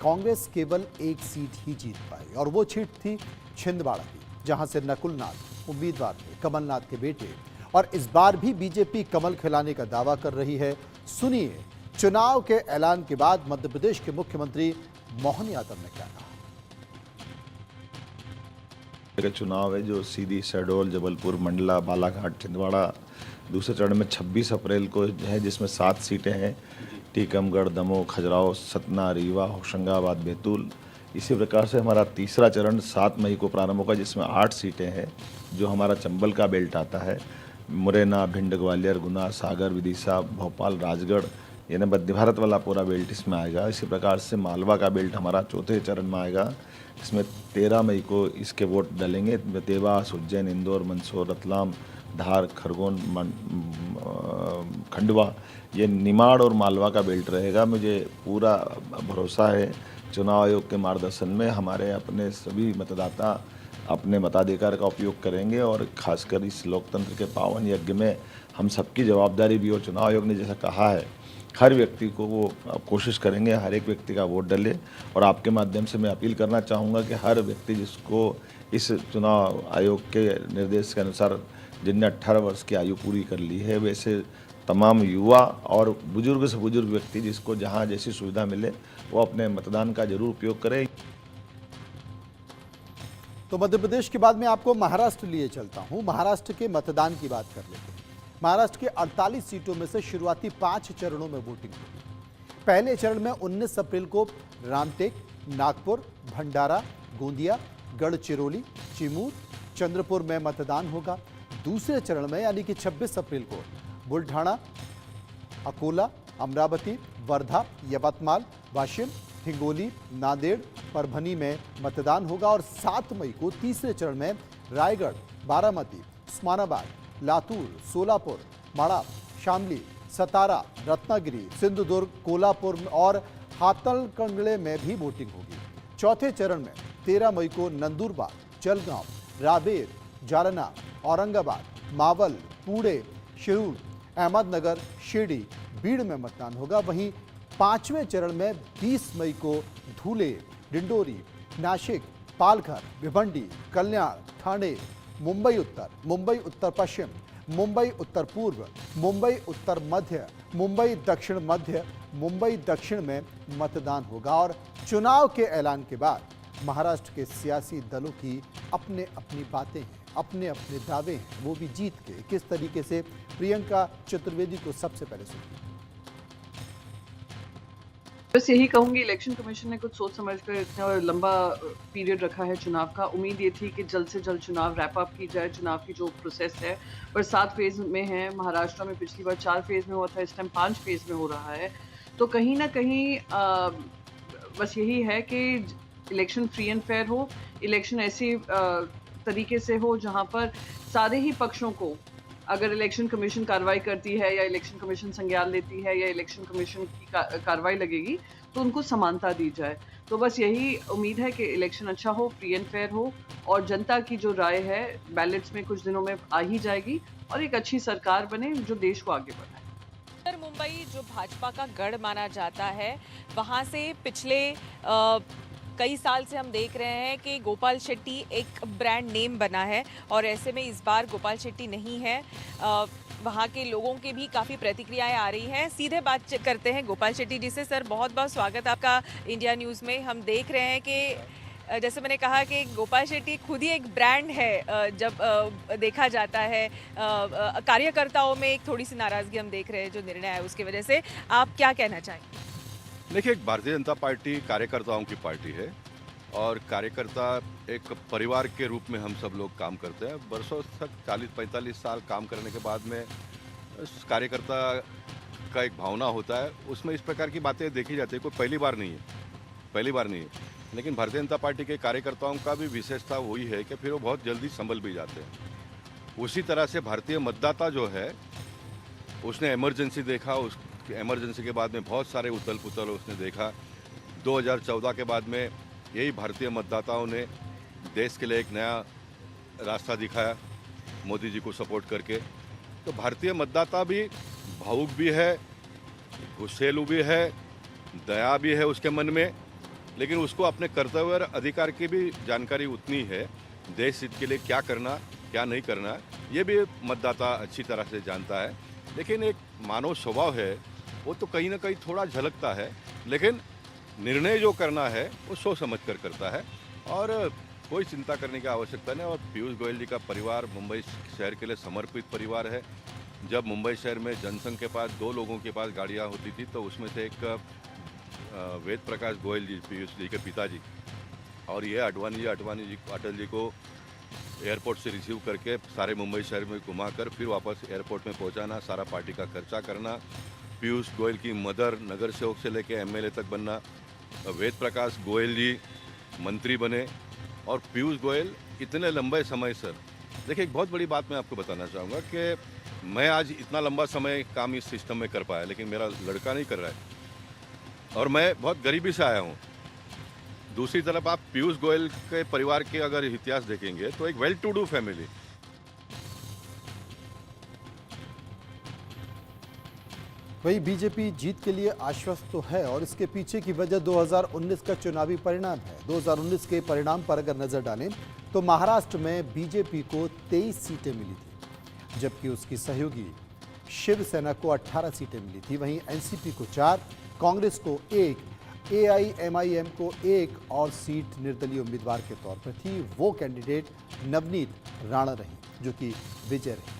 कांग्रेस केवल 1 सीट ही जीत पाई और वो सीट थी छिंदवाड़ा की, जहां से नकुल नाथ उम्मीदवार थे, कमलनाथ के बेटे। और इस बार भी बीजेपी कमल खिलाने का दावा कर रही है। सुनिए चुनाव के ऐलान के बाद मध्य प्रदेश के मुख्यमंत्री मोहन यादव ने क्या कहा। चुनाव है जो सीधी, शहडोल, जबलपुर, मंडला, बालाघाट, छिंदवाड़ा। दूसरे चरण में 26 अप्रैल को है, जिसमें 7 सीटें हैं। टीकमगढ़, दमोह, खजुराहो, सतना, रीवा, होशंगाबाद, बैतूल। इसी प्रकार से हमारा तीसरा चरण 7 मई को प्रारंभ होगा, जिसमें 8 सीटें हैं, जो हमारा चंबल का बेल्ट आता है। मुरैना, भिंड, ग्वालियर, गुना, सागर, विदिशा, भोपाल, राजगढ़, यानी मध्य भारत वाला पूरा बेल्ट इसमें आएगा। इसी प्रकार से मालवा का बेल्ट हमारा चौथे चरण में आएगा। इसमें 13 मई को इसके वोट डलेंगे। देवास, उज्जैन, इंदौर, मंदसौर, रतलाम, धार, खरगोन, खंडवा, ये निमाड़ और मालवा का बेल्ट रहेगा। मुझे पूरा भरोसा है चुनाव आयोग के मार्गदर्शन में हमारे अपने सभी मतदाता अपने मताधिकार का उपयोग करेंगे और खासकर इस लोकतंत्र के पावन यज्ञ में हम सबकी जवाबदारी भी। और चुनाव आयोग ने जैसा कहा है, हर व्यक्ति को वो कोशिश करेंगे हर एक व्यक्ति का वोट डले। और आपके माध्यम से मैं अपील करना चाहूँगा कि हर व्यक्ति जिसको इस चुनाव आयोग के निर्देश के अनुसार जिनने 18 वर्ष की आयु पूरी कर ली है वैसे तमाम युवा और बुजुर्ग से बुजुर्ग व्यक्ति जिसको जहां जैसी सुविधा मिले वो अपने मतदान का जरूर उपयोग करें। तो मध्य प्रदेश के बाद मैं आपको महाराष्ट्र लिए चलता हूं। महाराष्ट्र के मतदान की बात कर लेते हैं। महाराष्ट्र के 48 सीटों में से शुरुआती 5 चरणों में वोटिंग हुई। पहले चरण में 19 अप्रैल को रामटेक, नागपुर, भंडारा, गोंदिया, गढ़चिरौली, चिमूर, चंद्रपुर में मतदान होगा। दूसरे चरण में यानी कि 26 अप्रैल को बुलढाणा, अकोला, अमरावती, वर्धा, यवतमाल, वाशिम, हिंगोली, नांदेड़, परभनी में मतदान होगा और 7 मई को तीसरे चरण में रायगढ़, बारामती, उस्मानाबाद, लातूर, सोलापुर, माड़ा, शामली, सतारा, रत्नागिरी, सिंधुदुर्ग, कोल्हापुर और हाथरकंगले में भी वोटिंग होगी। चौथे चरण में 13 मई को नंदुरबार, जलगांव, रावेर, जालना, औरंगाबाद, मावल, पुणे, शिरूर, अहमदनगर, शिरडी, बीड़ में मतदान होगा। वहीं 5वें चरण में 20 मई को धुले, डिंडोरी, नासिक, पालघर, भिवंडी, कल्याण, ठाणे, मुंबई उत्तर पश्चिम, मुंबई उत्तर पूर्व, मुंबई उत्तर मध्य, मुंबई दक्षिण मध्य, मुंबई दक्षिण में मतदान होगा। और चुनाव के ऐलान के बाद महाराष्ट्र के सियासी दलों की अपने अपनी बातें हैं, अपने अपने दावे हैं, वो भी जीत के। किस तरीके से, प्रियंका चतुर्वेदी को सबसे पहले सुनिए। बस यही कहूंगी, इलेक्शन कमीशन ने कुछ सोच समझकर इतना लंबा पीरियड रखा है चुनाव का। उम्मीद ये थी कि जल्द से जल्द चुनाव रैप अप की जाए। चुनाव की जो प्रोसेस है पर 7 फेज में है। महाराष्ट्र में पिछली बार 4 फेज में हुआ था, इस टाइम 5 फेज में हो रहा है। तो कहीं ना कहीं बस यही है कि इलेक्शन फ्री एंड फेयर हो, इलेक्शन ऐसी तरीके से हो जहां पर सारे ही पक्षों को, अगर इलेक्शन कमीशन कार्रवाई करती है या इलेक्शन कमीशन संज्ञान लेती है या इलेक्शन कमीशन की कार्रवाई लगेगी तो उनको समानता दी जाए। तो बस यही उम्मीद है कि इलेक्शन अच्छा हो, फ्री एंड फेयर हो और जनता की जो राय है बैलेट्स में कुछ दिनों में आ ही जाएगी और एक अच्छी सरकार बने जो देश को आगे बढ़ाए। उत्तर मुंबई जो भाजपा का गढ़ माना जाता है, वहाँ से पिछले कई साल से हम देख रहे हैं कि गोपाल शेट्टी एक ब्रांड नेम बना है और ऐसे में इस बार गोपाल शेट्टी नहीं है। वहाँ के लोगों के भी काफ़ी प्रतिक्रियाएं आ रही हैं। सीधे बात करते हैं गोपाल शेट्टी जी से। सर, बहुत बहुत स्वागत आपका इंडिया न्यूज़ में। हम देख रहे हैं कि जैसे मैंने कहा कि गोपाल शेट्टी खुद ही एक ब्रांड है। जब देखा जाता है कार्यकर्ताओं में एक थोड़ी सी नाराज़गी हम देख रहे हैं जो निर्णय है उसकी वजह से, आप क्या कहना चाहेंगे? देखिए, भारतीय जनता पार्टी कार्यकर्ताओं की पार्टी है और कार्यकर्ता एक परिवार के रूप में हम सब लोग काम करते हैं। बरसों तक 40-45 साल काम करने के बाद में कार्यकर्ता का एक भावना होता है, उसमें इस प्रकार की बातें देखी जाती है। कोई पहली बार नहीं है। लेकिन भारतीय जनता पार्टी के कार्यकर्ताओं का भी विशेषता वही है कि फिर वो बहुत जल्दी संभल भी जाते हैं। उसी तरह से भारतीय मतदाता जो है उसने इमरजेंसी देखा, उस इमरजेंसी के बाद में बहुत सारे उथल पुथल उसने देखा। 2014 के बाद में यही भारतीय मतदाताओं ने देश के लिए एक नया रास्ता दिखाया मोदी जी को सपोर्ट करके। तो भारतीय मतदाता भी भावुक भी है, गुस्सेलू भी है, दया भी है उसके मन में, लेकिन उसको अपने कर्तव्य और अधिकार की भी जानकारी उतनी है। देश हित के लिए क्या करना क्या नहीं करना ये भी मतदाता अच्छी तरह से जानता है। लेकिन एक मानव स्वभाव है, वो तो कहीं ना कहीं थोड़ा झलकता है, लेकिन निर्णय जो करना है वो सोच समझ कर करता है और कोई चिंता करने की आवश्यकता नहीं। और पीयूष गोयल जी का परिवार मुंबई शहर के लिए समर्पित परिवार है। जब मुंबई शहर में जनसंघ के पास 2 लोगों के पास गाड़ियाँ होती थी तो उसमें से एक वेद प्रकाश गोयल जी, पीयूष जी के पिताजी, और ये अटवानी जी को एयरपोर्ट से रिसीव करके सारे मुंबई शहर में घुमाकर फिर वापस एयरपोर्ट में पहुंचाना, सारा पार्टी का खर्चा करना। पीयूष गोयल की मदर नगर सेवक से लेकर एमएलए तक बनना। वेद प्रकाश गोयल जी मंत्री बने और पीयूष गोयल इतने लंबे समय से, देखिए एक बहुत बड़ी बात मैं आपको बताना चाहूँगा कि मैं आज इतना लंबा समय काम इस सिस्टम में कर पाया, लेकिन मेरा लड़का नहीं कर रहा है और मैं बहुत गरीबी से आया हूँ। दूसरी तरफ आप पीयूष गोयल के परिवार के अगर इतिहास देखेंगे तो एक वेल टू डू फैमिली। वही बीजेपी जीत के लिए आश्वस्त तो है और इसके पीछे की वजह 2019 का चुनावी परिणाम है। 2019 के परिणाम पर अगर नजर डालें तो महाराष्ट्र में बीजेपी को 23 सीटें मिली थी, जबकि उसकी सहयोगी शिवसेना को 18 सीटें मिली थी। वहीं एनसीपी को 4, कांग्रेस को 1, एआईएमआईएम को 1 और सीट निर्दलीय उम्मीदवार के तौर पर थी। वो कैंडिडेट नवनीत राणा रही, जो कि विजय रही।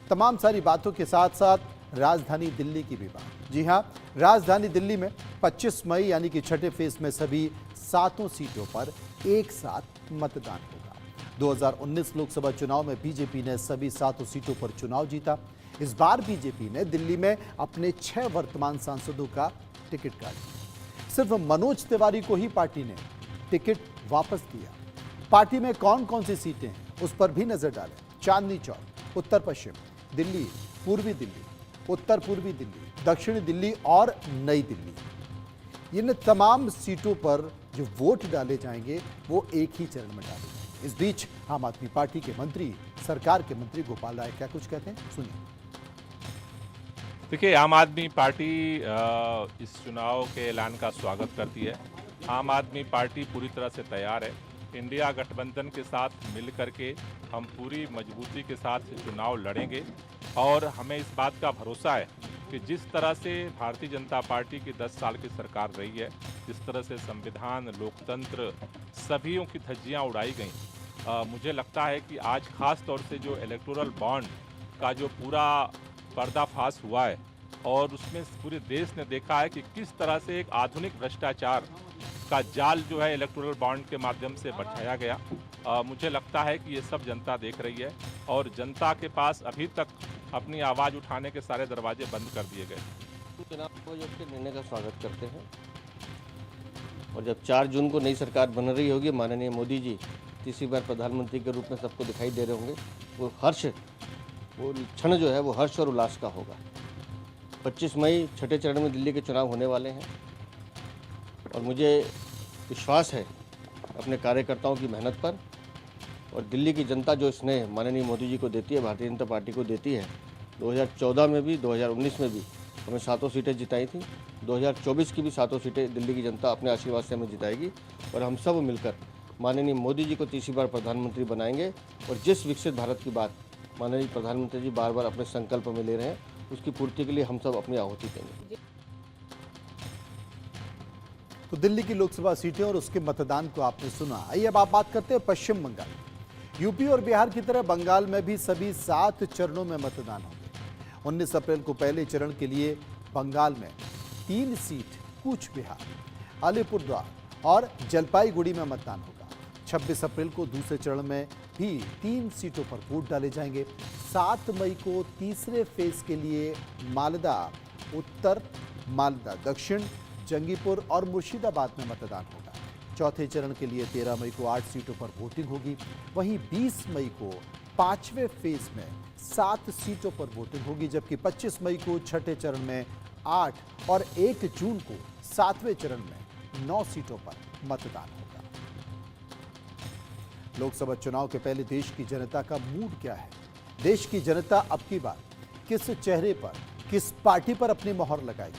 तमाम सारी बातों के साथ साथ राजधानी दिल्ली की भी बात। जी हां, राजधानी दिल्ली में 25 मई यानी कि छठे फेज में सभी 7 सीटों पर एक साथ मतदान होगा। 2019 लोकसभा चुनाव में बीजेपी ने सभी 7 सीटों पर चुनाव जीता। इस बार बीजेपी ने दिल्ली में अपने 6 वर्तमान सांसदों का टिकट काट दिया। सिर्फ मनोज तिवारी को ही पार्टी ने टिकट वापस दिया। पार्टी में कौन कौन सी सीटें हैं उस पर भी नजर डालें। चांदनी चौक, उत्तर पश्चिम दिल्ली, पूर्वी दिल्ली, उत्तर पूर्वी दिल्ली, दक्षिणी दिल्ली और नई दिल्ली। इन तमाम सीटों पर जो वोट डाले जाएंगे वो एक ही चरण में डाले जाएंगे। इस बीच आम आदमी पार्टी के मंत्री, सरकार के मंत्री गोपाल राय क्या कुछ कहते हैं, सुनिए। देखिए, आम आदमी पार्टी इस चुनाव के ऐलान का स्वागत करती है। आम आदमी पार्टी पूरी तरह से तैयार है। इंडिया गठबंधन के साथ मिल करके हम पूरी मजबूती के साथ चुनाव लड़ेंगे और हमें इस बात का भरोसा है कि जिस तरह से भारतीय जनता पार्टी की 10 साल की सरकार रही है, जिस तरह से संविधान, लोकतंत्र, सभीयों की धज्जियां उड़ाई गई, मुझे लगता है कि आज खास तौर से जो इलेक्टोरल बॉन्ड का जो पूरा पर्दाफाश हुआ है और उसमें पूरे देश ने देखा है कि किस तरह से एक आधुनिक भ्रष्टाचार का जाल जो है इलेक्टोरल बॉन्ड के माध्यम से बिछाया गया। मुझे लगता है कि ये सब जनता देख रही है और जनता के पास अभी तक अपनी आवाज़ उठाने के सारे दरवाजे बंद कर दिए गए। चुनाव आयोग के निर्णय का स्वागत करते हैं और जब 4 जून को नई सरकार बन रही होगी, माननीय मोदी जी तीसरी बार प्रधानमंत्री के रूप में सबको दिखाई दे रहे होंगे, वो क्षण जो है वो हर्ष और उल्लास का होगा। 25 मई छठे चरण में दिल्ली के चुनाव होने वाले हैं और मुझे विश्वास है अपने कार्यकर्ताओं की मेहनत पर और दिल्ली की जनता जो स्नेह माननीय मोदी जी को देती है, भारतीय जनता पार्टी को देती है। 2014 में भी, 2019 में भी हमें 7 सीटें जिताई थी। 2024 की भी 7 सीटें दिल्ली की जनता अपने आशीर्वाद से हमें जिताएगी और हम सब मिलकर माननीय मोदी जी को तीसरी बार प्रधानमंत्री बनाएंगे और जिस विकसित भारत की बात माननीय प्रधानमंत्री जी बार बार अपने संकल्प में ले रहे हैं, उसकी पूर्ति के लिए हम सब अपनी आहुति देंगे। तो दिल्ली की लोकसभा सीटें और उसके मतदान को आपने सुना। आइए अब आप बात करते हैं पश्चिम बंगाल। यूपी और बिहार की तरह बंगाल में भी सभी 7 चरणों में मतदान होंगे। 19 अप्रैल को पहले चरण के लिए बंगाल में 3 सीट कूच बिहार, अलीपुरद्वार और जलपाईगुड़ी में मतदान होगा। 26 अप्रैल को दूसरे चरण में भी 3 सीटों पर वोट डाले जाएंगे। 7 मई को तीसरे फेज के लिए मालदा उत्तर, मालदा दक्षिण, जंगीपुर और मुर्शिदाबाद में मतदान होगा। चौथे चरण के लिए 13 मई को 8 सीटों पर वोटिंग होगी। वहीं 20 मई को 5वें फेज में 7 सीटों पर वोटिंग होगी, जबकि 25 मई को छठे चरण में 8 और 1 जून को 7वें चरण में 9 सीटों पर मतदान होगा। लोकसभा चुनाव के पहले देश की जनता का मूड क्या है? देश की जनता अब की बार किस चेहरे पर, किस पार्टी पर अपनी मोहर लगाएगी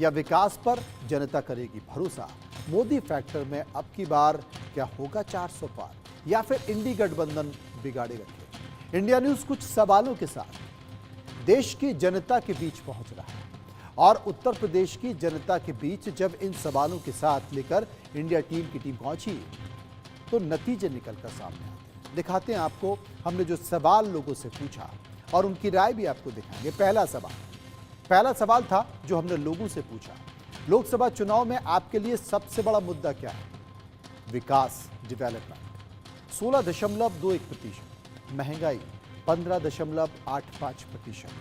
या विकास पर जनता करेगी भरोसा? मोदी फैक्टर में अब की बार क्या होगा 400 पार या फिर इंडी गठबंधन बिगाड़े रखे? इंडिया न्यूज कुछ सवालों के साथ देश की जनता के बीच पहुंच रहा है और उत्तर प्रदेश की जनता के बीच जब इन सवालों के साथ लेकर इंडिया टीम की पहुंची तो नतीजे निकलकर सामने आते हैं। दिखाते हैं आपको हमने जो सवाल लोगों से पूछा और उनकी राय भी आपको दिखाएंगे। पहला सवाल था जो हमने लोगों से पूछा, लोकसभा चुनाव में आपके लिए सबसे बड़ा मुद्दा क्या है? विकास, डेवलपमेंट 16.21%, महंगाई 15.85%,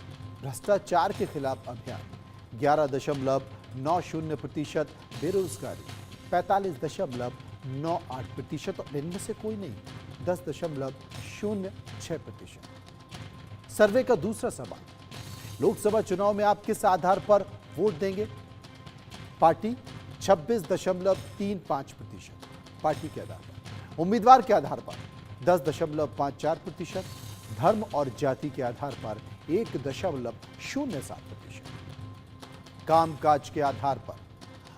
भ्रष्टाचार के खिलाफ अभियान 11.90%, बेरोजगारी 45.98% और इनमें से कोई नहीं 10.06%। सर्वे का दूसरा सवाल, लोकसभा चुनाव में आप किस आधार पर वोट देंगे? पार्टी 26.35%, पार्टी के आधार पर। उम्मीदवार के आधार पर 10.54%, धर्म और जाति के आधार पर 1.07%, कामकाज के आधार पर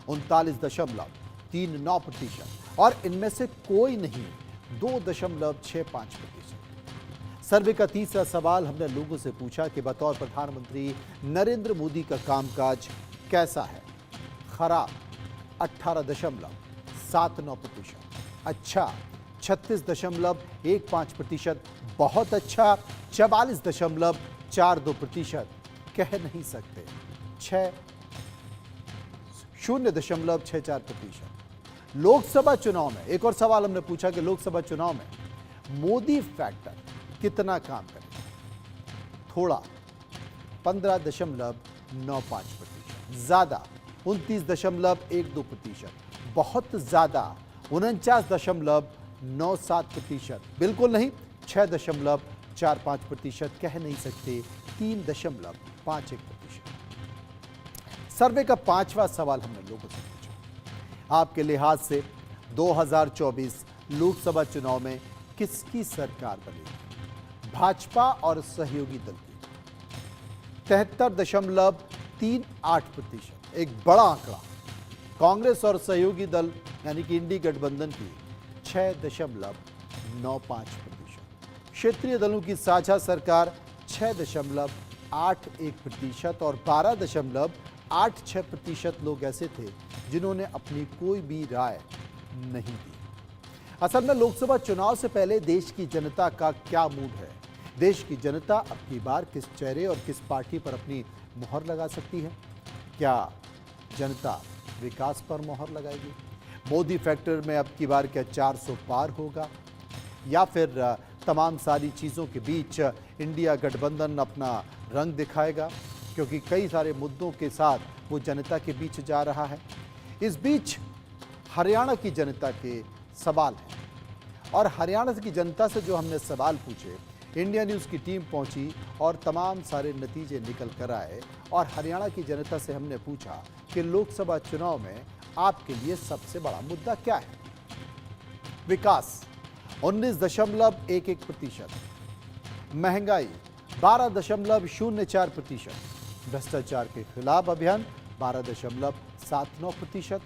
39.39% और इनमें से कोई नहीं 2.65%। सर्वे का तीसरा सवाल हमने लोगों से पूछा कि बतौर प्रधानमंत्री नरेंद्र मोदी का कामकाज कैसा है। खराब 18.79%, अच्छा 36.15%, बहुत अच्छा 44.42%, कह नहीं सकते 0.64%। लोकसभा चुनाव में एक और सवाल हमने पूछा कि लोकसभा चुनाव में मोदी फैक्टर कितना काम करेगा। थोड़ा 15.95%, ज्यादा 29.12%, बहुत ज्यादा 49.97%, बिल्कुल नहीं 6.45%, कह नहीं सकते 3.51%। सर्वे का पांचवा सवाल हमने लोगों से पूछा, आपके लिहाज से 2024 लोकसभा चुनाव में किसकी सरकार बनेगी। भाजपा और सहयोगी दल की 73.38%, एक बड़ा आंकड़ा। कांग्रेस और सहयोगी दल यानी कि इंडी गठबंधन की 6.95%। क्षेत्रीय दलों की साझा सरकार 6.81% और 12.86% लोग ऐसे थे जिन्होंने अपनी कोई भी राय नहीं दी। असल में लोकसभा चुनाव से पहले देश की जनता का क्या मूड है। देश की जनता अब की बार किस चेहरे और किस पार्टी पर अपनी मुहर लगा सकती है। क्या जनता विकास पर मुहर लगाएगी। मोदी फैक्टर में अब की बार क्या 400 पार होगा, या फिर तमाम सारी चीज़ों के बीच इंडिया गठबंधन अपना रंग दिखाएगा, क्योंकि कई सारे मुद्दों के साथ वो जनता के बीच जा रहा है। इस बीच हरियाणा की जनता के सवाल हैं, और हरियाणा की जनता से जो हमने सवाल पूछे, इंडिया न्यूज़ की टीम पहुंची और तमाम सारे नतीजे निकल कर आए। और हरियाणा की जनता से हमने पूछा कि लोकसभा चुनाव में आपके लिए सबसे बड़ा मुद्दा क्या है। विकास 19.11%, महंगाई 12.04%, भ्रष्टाचार के खिलाफ अभियान 12.79%,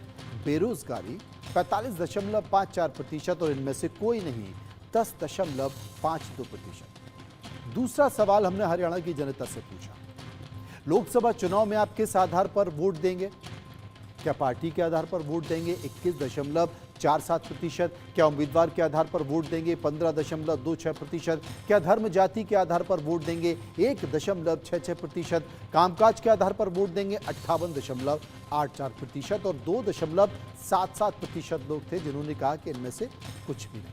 बेरोजगारी 45.54% और इनमें से कोई नहीं 10.52%। दूसरा सवाल हमने हरियाणा की जनता से पूछा, लोकसभा चुनाव में आप किस आधार पर वोट देंगे। क्या पार्टी के आधार पर वोट देंगे 21.47%, क्या उम्मीदवार के आधार पर वोट देंगे 15.26%, क्या धर्म जाति के आधार पर वोट देंगे 1.66%, कामकाज के आधार पर वोट देंगे 58.84% और 2.77% लोग थे जिन्होंने कहा कि इनमें से कुछ भी नहीं।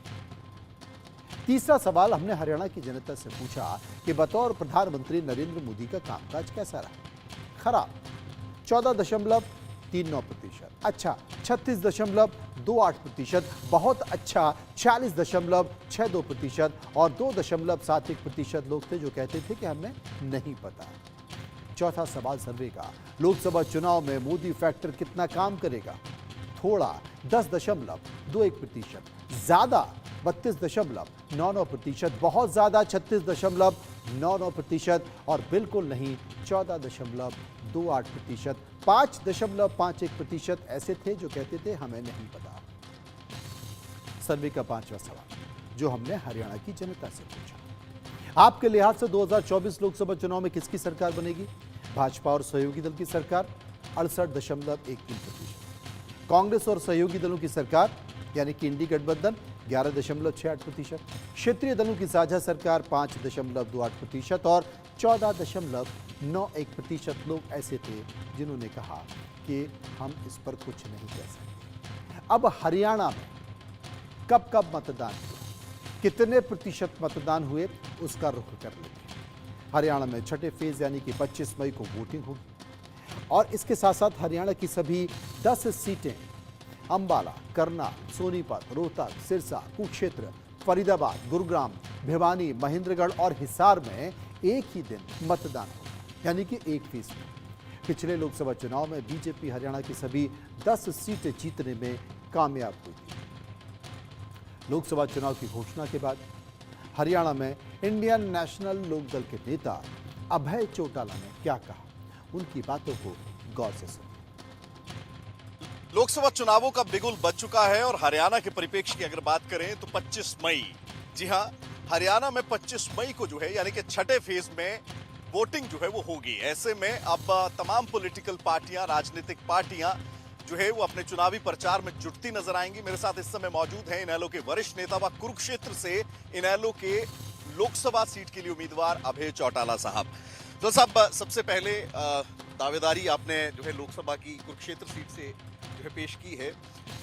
तीसरा सवाल हमने हरियाणा की जनता से पूछा कि बतौर प्रधानमंत्री नरेंद्र मोदी का कामकाज कैसा रहा। खराब 14.39%, अच्छा 36.28%, बहुत अच्छा 40.62% और 2.71% लोग थे जो कहते थे कि हमें नहीं पता। चौथा सवाल सर्वे का, लोकसभा चुनाव में मोदी फैक्टर कितना काम करेगा। थोड़ा 10.21%, ज्यादा 32.99%, बहुत ज्यादा 36.99% और बिल्कुल नहीं 14.28%। 5.51% ऐसे थे जो कहते थे हमें नहीं पता। सर्वे का पांचवा सवाल जो हमने हरियाणा की जनता से पूछा, आपके लिहाज से 2024 लोकसभा चुनाव में किसकी सरकार बनेगी। भाजपा और सहयोगी दल की सरकार 68.13%, कांग्रेस और सहयोगी दलों की सरकार यानी कि इंडी गठबंधन 11.68%, क्षेत्रीय दलों की साझा सरकार 5.28% और 14.91% लोग ऐसे थे जिन्होंने कहा कि हम इस पर कुछ नहीं कह सकते। अब हरियाणा में कब कब मतदान हुआ, कितने प्रतिशत मतदान हुए, उसका रुख कर लेते हैं। हरियाणा में छठे फेज यानी कि 25 मई को वोटिंग होगी और इसके साथ साथ हरियाणा की सभी 10 सीटें अंबाला, करनाल, सोनीपत, रोहतक, सिरसा, कुरुक्षेत्र, फरीदाबाद, गुरुग्राम, भिवानी, महेंद्रगढ़ और हिसार में एक ही दिन मतदान होगा, यानी कि एक फीसदी। पिछले लोकसभा चुनाव में बीजेपी हरियाणा की सभी 10 सीटें जीतने में कामयाब हुई थी। लोकसभा चुनाव की घोषणा के बाद हरियाणा में इंडियन नेशनल लोकदल के नेता अभय चौटाला ने क्या कहा, उनकी बातों को गौर से सुनिए। लोकसभा चुनावों का बिगुल बज चुका है और हरियाणा के परिप्रेक्ष्य की अगर बात करें तो 25 मई, जी हां, हरियाणा में 25 मई को जो है यानी कि छठे फेज में वोटिंग जो है वो होगी। ऐसे में अब तमाम पॉलिटिकल पार्टियां, राजनीतिक पार्टियां जो है वो अपने चुनावी प्रचार में जुटती नजर आएंगी। मेरे साथ इस समय मौजूद हैं इनेलो के वरिष्ठ नेता व कुरुक्षेत्र से इनेलो के लोकसभा सीट के लिए उम्मीदवार अभय चौटाला साहब। तो साहब, सबसे पहले दावेदारी आपने जो है लोकसभा की कुरुक्षेत्र सीट से जो है पेश की है।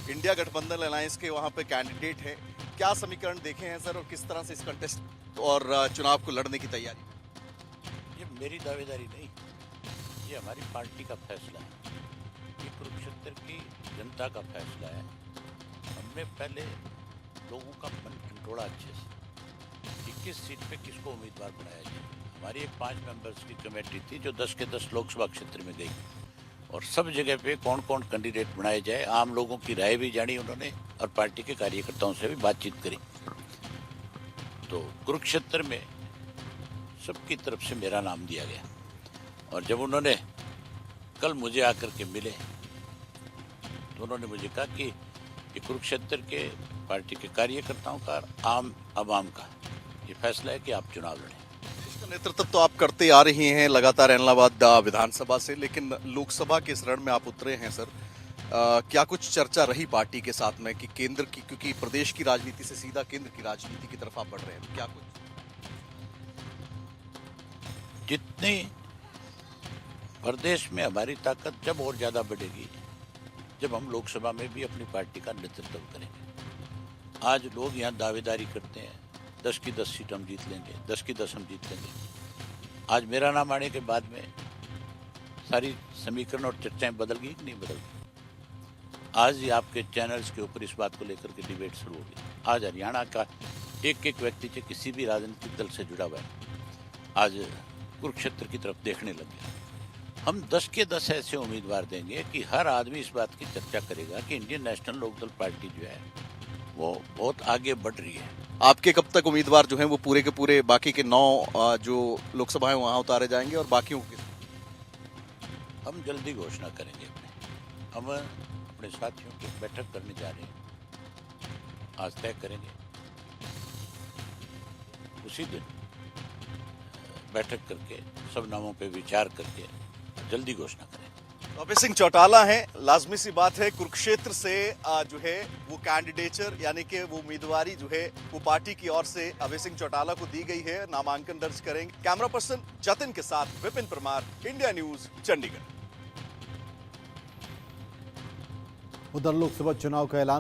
इंडिया गठबंधन अलायंस के वहां पे कैंडिडेट हैं, क्या समीकरण देखे हैं सर और किस तरह से इस कंटेस्ट और चुनाव को लड़ने की तैयारी? ये मेरी दावेदारी नहीं, ये हमारी पार्टी का फैसला है, ये कुरुक्षेत्र की जनता का फैसला है। हमने पहले लोगों का मन टंटोड़ा अच्छे से कि किस सीट पे किसको उम्मीदवार बनाया जाए। हमारी एक 5 मेंबर्स की कमेटी थी जो 10 के 10 लोकसभा क्षेत्र में गई और सब जगह पे कौन कौन कैंडिडेट बनाए जाए, आम लोगों की राय भी जानी उन्होंने और पार्टी के कार्यकर्ताओं से भी बातचीत करी। तो कुरुक्षेत्र में सबकी तरफ से मेरा नाम दिया गया और जब उन्होंने कल मुझे आकर के मिले तो उन्होंने मुझे कहा कि ये कुरुक्षेत्र के पार्टी के कार्यकर्ताओं का, आम आवाम का ये फैसला है कि आप चुनाव लड़ें। इसका नेतृत्व तो आप करते आ रहे हैं लगातार इलाहाबाद विधानसभा से, लेकिन लोकसभा के इस रण में आप उतरे हैं सर। क्या कुछ चर्चा रही पार्टी के साथ में कि केंद्र की, क्योंकि प्रदेश की राजनीति से सीधा केंद्र की राजनीति की तरफ आप बढ़ रहे हैं, तो क्या कुछ? जितनी प्रदेश में हमारी ताकत जब और ज़्यादा बढ़ेगी जब हम लोकसभा में भी अपनी पार्टी का नेतृत्व करेंगे। आज लोग यहाँ दावेदारी करते हैं 10 की 10 सीट हम जीत लेंगे, 10 की 10 हम जीत लेंगे। आज मेरा नाम आने के बाद में सारी समीकरण और चर्चाएं बदल गई कि नहीं बदल गई? आज ही आपके चैनल्स के ऊपर इस बात को लेकर के डिबेट शुरू हो गई। आज हरियाणा का एक एक व्यक्ति जो किसी भी राजनीतिक दल से जुड़ा हुआ है आज कुरुक्षेत्र की तरफ देखने लग गया। हम 10 के 10 ऐसे उम्मीदवार देंगे कि हर आदमी इस बात की चर्चा करेगा कि इंडियन नेशनल लोकदल पार्टी जो है वो बहुत आगे बढ़ रही है। आपके कब तक उम्मीदवार जो हैं वो पूरे के पूरे बाकी के 9 जो लोकसभाएं वहां उतारे जाएंगे और बाकियों के हम जल्दी घोषणा करेंगे। हम अपने साथियों की बैठक करने जा रहे हैं, आज तय करेंगे। उसी दिन बैठक करके सब नामों पे विचार करके जल्दी घोषणा करें। अभय सिंह चौटाला हैं, लाजमी सी बात है कुरुक्षेत्र से जो है वो कैंडिडेचर यानी कि वो उम्मीदवारी जो है वो पार्टी की ओर से अभय सिंह चौटाला को दी गई है, नामांकन दर्ज करेंगे। कैमरा पर्सन जतिन के साथ विपिन परमार, इंडिया न्यूज, चंडीगढ़। उधर लोकसभा चुनाव का ऐलान